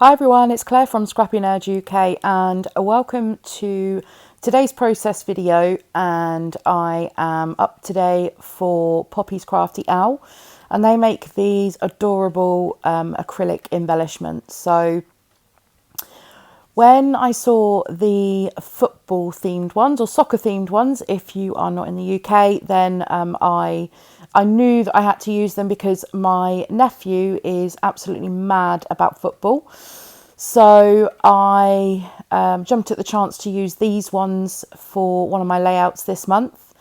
Hi everyone, it's Claire from ScrappyNerdUK and welcome to today's process video, and I am up today for Poppy's Crafty Owl, and they make these adorable acrylic embellishments. So when I saw the football themed ones, or soccer themed ones if you are not in the UK, then I knew that I had to use them because my nephew is absolutely mad about football. So I jumped at the chance to use these ones for one of my layouts this month.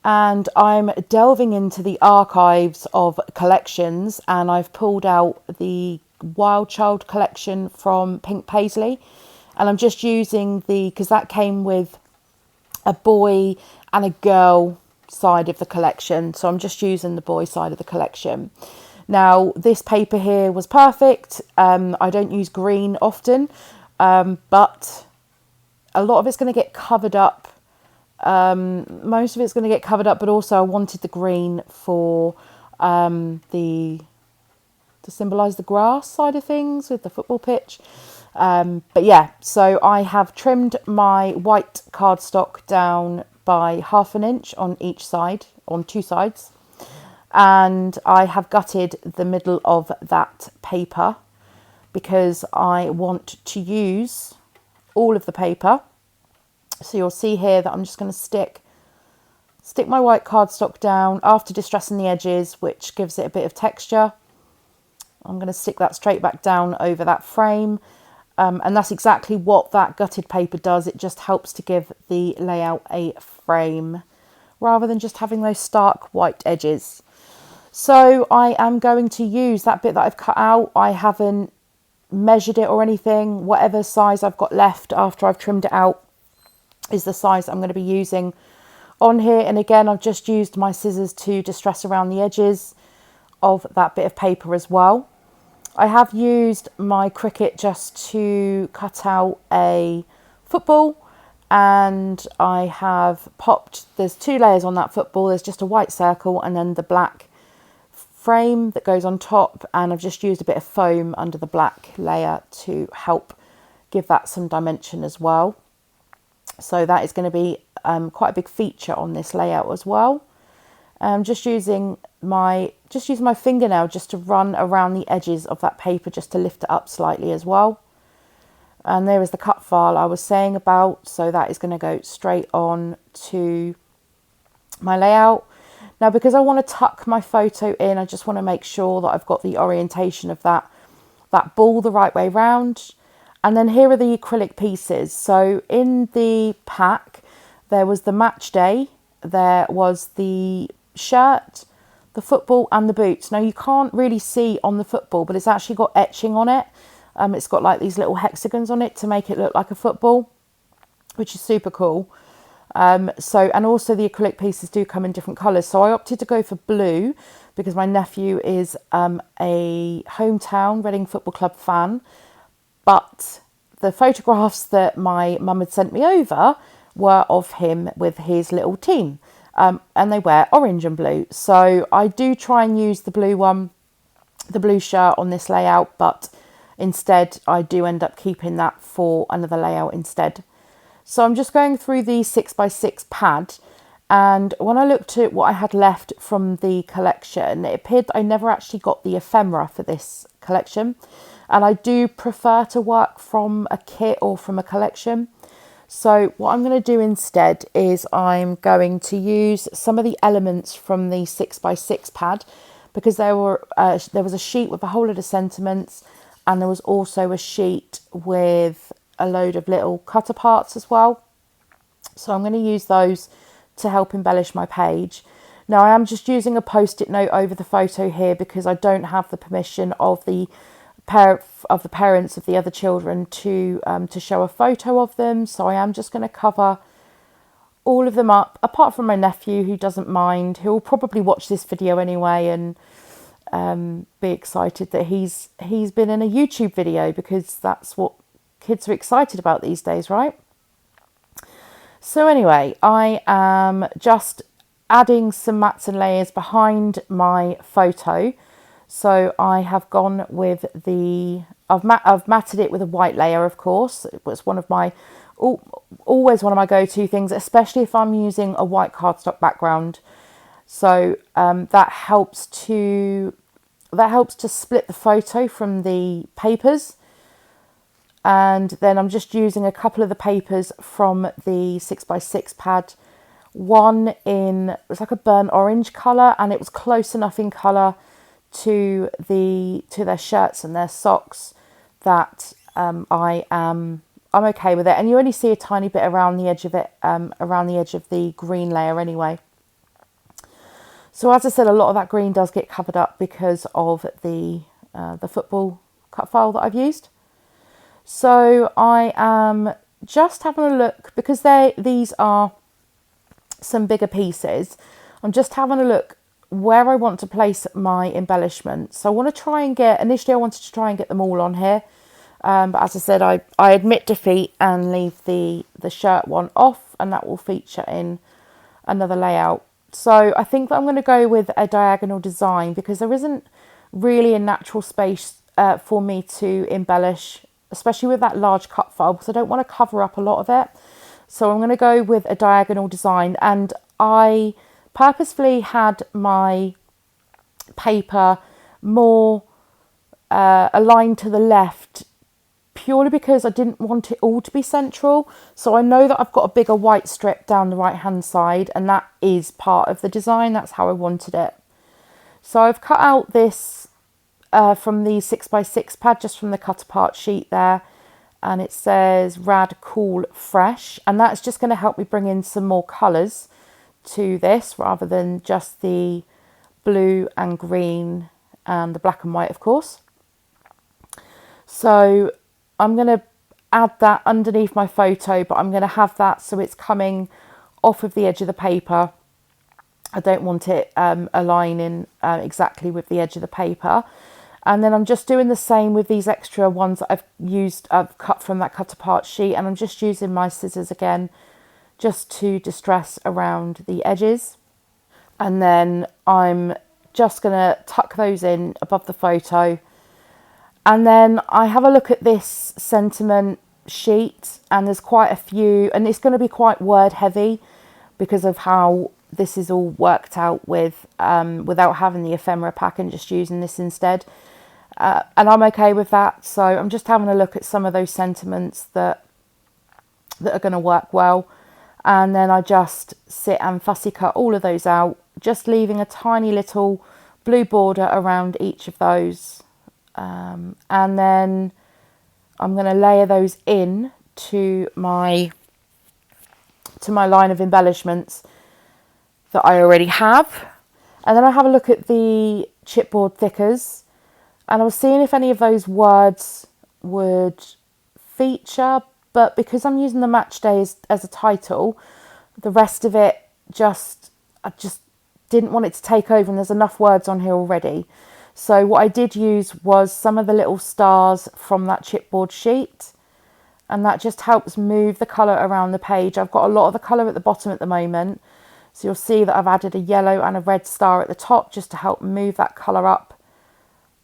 And I'm delving into the archives of collections, and I've pulled out the Wild Child collection from Pink Paisley. And I'm just using because that came with a boy and a girl side of the collection. So I'm just using the boy side of the collection. Now, this paper here was perfect. I don't use green often, but a lot of it's going to get covered up. Most of it's going to get covered up, but also I wanted the green for to symbolise the grass side of things with the football pitch. But yeah, so I have trimmed my white cardstock down by 1/2 inch on each side, on two sides. And I have gutted the middle of that paper because I want to use all of the paper. So you'll see here that I'm just going to stick my white cardstock down after distressing the edges, which gives it a bit of texture. I'm going to stick that straight back down over that frame. And that's exactly what that gutted paper does. It just helps to give the layout a frame rather than just having those stark white edges. So I am going to use that bit that I've cut out. I haven't measured it or anything. Whatever size I've got left after I've trimmed it out is the size I'm going to be using on here. And again, I've just used my scissors to distress around the edges of that bit of paper as well. I have used my Cricut just to cut out a football, and I have popped, there's two layers on that football. There's just a white circle and then the black frame that goes on top, and I've just used a bit of foam under the black layer to help give that some dimension as well. So that is going to be quite a big feature on this layout as well. Just using my fingernail just to run around the edges of that paper just to lift it up slightly as well. And there is the cut file I was saying about, so that is going to go straight on to my layout. Now, because I want to tuck my photo in, I just want to make sure that I've got the orientation of that ball the right way round. And then here are the acrylic pieces. So in the pack, there was the match day, there was the shirt, the football and the boots. Now, you can't really see on the football, but it's actually got etching on it. It's got like these little hexagons on it to make it look like a football, which is super cool. And also the acrylic pieces do come in different colours. So I opted to go for blue because my nephew is a hometown Reading Football Club fan. But the photographs that my mum had sent me over were of him with his little team. And they wear orange and blue. So I do try and use the blue one, the blue shirt on this layout, but instead I do end up keeping that for another layout instead. So I'm just going through the 6x6 pad, and when I looked at what I had left from the collection, it appeared that I never actually got the ephemera for this collection. And I do prefer to work from a kit or from a collection. So what I'm going to do instead is I'm going to use some of the elements from the 6x6 pad, because there was a sheet with a whole lot of sentiments, and there was also a sheet with a load of little cutter parts as well. So I'm going to use those to help embellish my page. Now, I am just using a post-it note over the photo here because I don't have the permission of the parents of the other children to show a photo of them. So I am just going to cover all of them up, apart from my nephew, who doesn't mind, who will probably watch this video anyway and be excited that he's been in a YouTube video, because that's what kids are excited about these days, right? So anyway, I am just adding some mats and layers behind my photo. So I have gone with the I've matted it with a white layer, of course. It was always one of my go-to things, especially if I'm using a white cardstock background. So that helps to split the photo from the papers. And then I'm just using a couple of the papers from the 6x6 pad. One it was like a burnt orange colour, and it was close enough in colour to their shirts and their socks that I'm okay with it. And you only see a tiny bit around the edge of it, around the edge of the green layer anyway. So as I said, a lot of that green does get covered up because of the football cut file that I've used. So I am just having a look, because these are some bigger pieces. I'm just having a look where I want to place my embellishments. So I want to try and initially I wanted to try and get them all on here. But as I said, I admit defeat and leave the shirt one off, and that will feature in another layout. So I think that I'm going to go with a diagonal design, because there isn't really a natural space for me to embellish, especially with that large cut file, because I don't want to cover up a lot of it. So I'm going to go with a diagonal design, and I purposefully had my paper more aligned to the left, purely because I didn't want it all to be central. So I know that I've got a bigger white strip down the right hand side, and that is part of the design. That's how I wanted it. So I've cut out this from the 6x6 pad, just from the cut apart sheet there, and it says Rad Cool Fresh, and that's just going to help me bring in some more colours to this, rather than just the blue and green and the black and white, of course. So I'm going to add that underneath my photo, but I'm going to have that so it's coming off of the edge of the paper. I don't want it aligning exactly with the edge of the paper. And then I'm just doing the same with these extra ones that I've cut from that cut apart sheet, and I'm just using my scissors again just to distress around the edges. And then I'm just going to tuck those in above the photo. And then I have a look at this sentiment sheet, and there's quite a few, and it's going to be quite word heavy because of how this is all worked out with without having the ephemera pack and just using this instead. And I'm okay with that. So I'm just having a look at some of those sentiments that are going to work well. And then I just sit and fussy cut all of those out, just leaving a tiny little blue border around each of those. And then I'm going to layer those in to my line of embellishments that I already have. And then I have a look at the chipboard thickers, and I was seeing if any of those words would feature, but because I'm using the match day as a title, the rest of it I just didn't want it to take over, and there's enough words on here already. So what I did use was some of the little stars from that chipboard sheet, and that just helps move the colour around the page. I've got a lot of the colour at the bottom at the moment, so you'll see that I've added a yellow and a red star at the top just to help move that colour up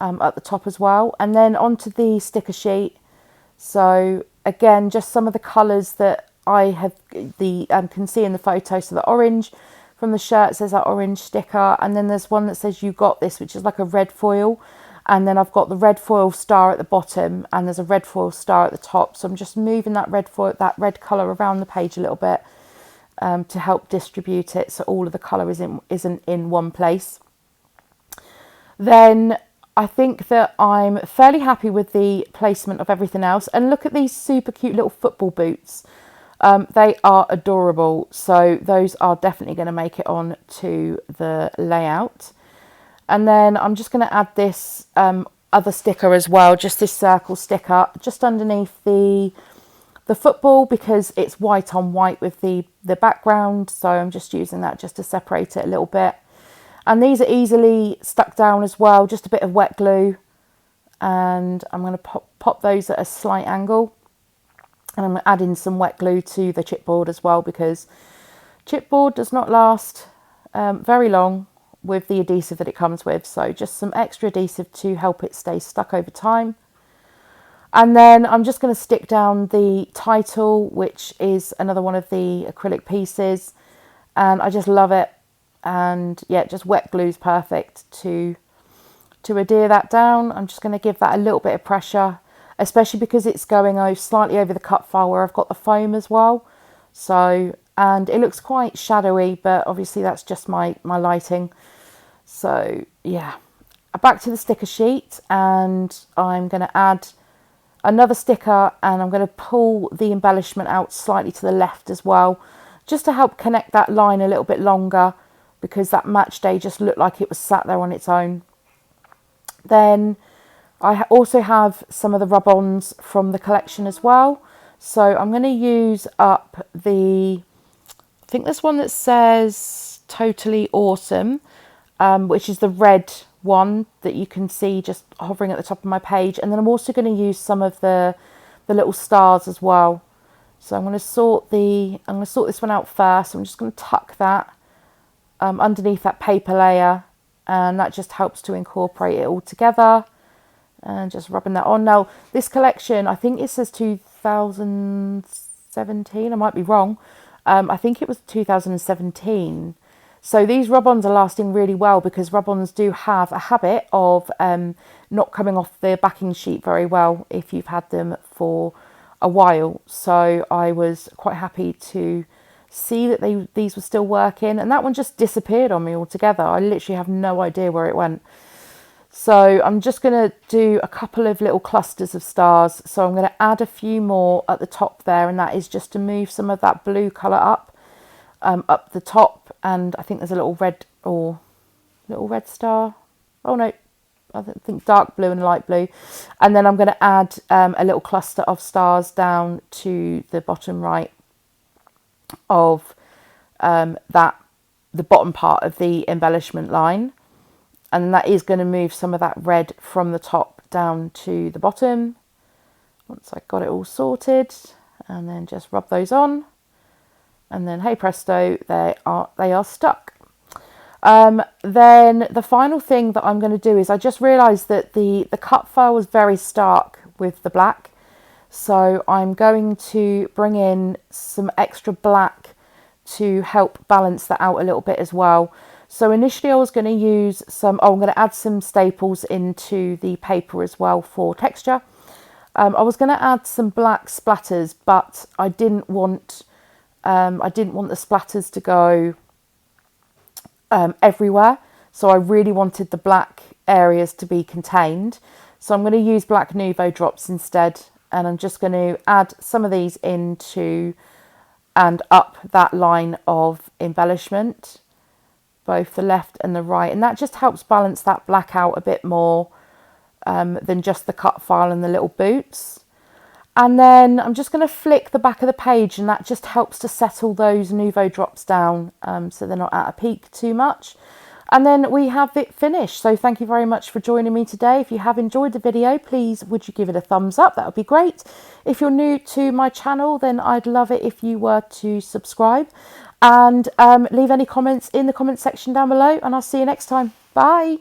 at the top as well. And then onto the sticker sheet. So again, just some of the colours that I have can see in the photo. So the orange from the shirt says that orange sticker, and then there's one that says "You Got This," which is like a red foil, and then I've got the red foil star at the bottom, and there's a red foil star at the top. So I'm just moving that red colour around the page a little bit to help distribute it so all of the colour isn't in one place. Then I think that I'm fairly happy with the placement of everything else. And look at these super cute little football boots. They are adorable. So those are definitely going to make it on to the layout. And then I'm just going to add this other sticker as well, just this circle sticker just underneath the football, because it's white on white with the background. So I'm just using that just to separate it a little bit. And these are easily stuck down as well, just a bit of wet glue. And I'm going to pop those at a slight angle. And I'm adding some wet glue to the chipboard as well, because chipboard does not last very long with the adhesive that it comes with. So just some extra adhesive to help it stay stuck over time. And then I'm just going to stick down the title, which is another one of the acrylic pieces. And I just love it. And yeah, just wet glue's perfect to adhere that down. I'm just going to give that a little bit of pressure, especially because it's going slightly over the cut file where I've got the foam as well. So, and it looks quite shadowy, but obviously that's just my lighting. So yeah, back to the sticker sheet, and I'm going to add another sticker, and I'm going to pull the embellishment out slightly to the left as well, just to help connect that line a little bit longer, because that match day just looked like it was sat there on its own. Then I also have some of the rub-ons from the collection as well. So I'm going to use up I think this one that says Totally Awesome, which is the red one that you can see just hovering at the top of my page. And then I'm also going to use some of the little stars as well. So I'm going to sort this one out first. I'm just going to tuck that underneath that paper layer, and that just helps to incorporate it all together. And just rubbing that on. Now, this collection, I think it says 2017. I might be wrong. I think it was 2017. So these rub-ons are lasting really well, because rub-ons do have a habit of not coming off the backing sheet very well if you've had them for a while. So I was quite happy to see that these were still working, and that one just disappeared on me altogether. I literally have no idea where it went. So I'm just going to do a couple of little clusters of stars. So I'm going to add a few more at the top there, and that is just to move some of that blue colour up the top. And I think there's a little red star. Oh no, I think dark blue and light blue. And then I'm going to add a little cluster of stars down to the bottom right of the bottom part of the embellishment line. And that is going to move some of that red from the top down to the bottom once I got it all sorted, and then just rub those on, and then hey presto, they are stuck. Then the final thing that I'm going to do is, I just realized that the cut file was very stark with the black, so I'm going to bring in some extra black to help balance that out a little bit as well. So initially I was going to use I'm going to add some staples into the paper as well for texture. I was going to add some black splatters, but I didn't want the splatters to go everywhere. So I really wanted the black areas to be contained. So I'm going to use black Nuvo drops instead, and I'm just going to add some of these into and up that line of embellishment, both the left and the right, and that just helps balance that black out a bit more than just the cut file and the little boots. And then I'm just going to flick the back of the page, and that just helps to settle those Nuvo drops down so they're not at a peak too much. And then we have it finished. So thank you very much for joining me today. If you have enjoyed the video, please would you give it a thumbs up? That would be great. If you're new to my channel, then I'd love it if you were to subscribe, and leave any comments in the comment section down below, and I'll see you next time. Bye.